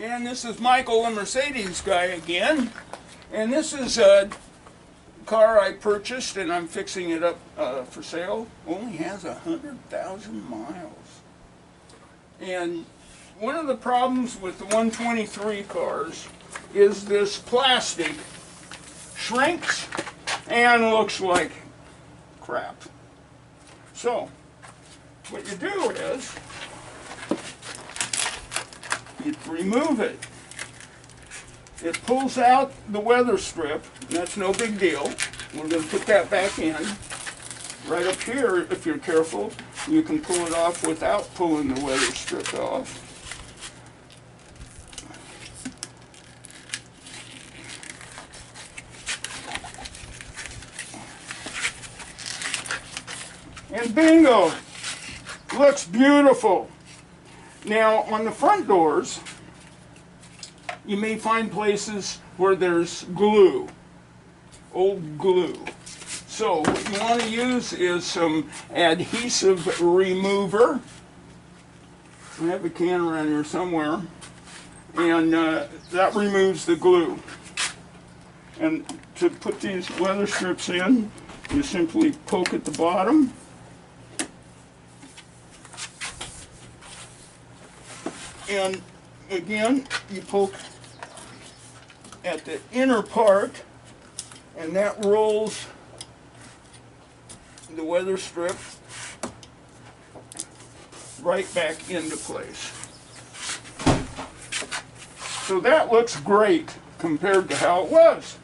And this is Michael, the Mercedes guy again. And this is a car I purchased and I'm fixing it up for sale. Only has 100,000 miles. And one of the problems with the 123 cars is this plastic shrinks and looks like crap. So, what you do is, you remove it. It pulls out the weather strip, and that's no big deal. We're going to put that back in. Right up here, if you're careful, you can pull it off without pulling the weather strip off. And bingo! Looks beautiful. Now, on the front doors, you may find places where there's glue, old glue. So what you want to use is some adhesive remover. I have a can around here somewhere, and that removes the glue. And to put these weather strips in, you simply poke at the bottom. And again, you poke at the inner part, and that rolls the weather strip right back into place. So that looks great compared to how it was.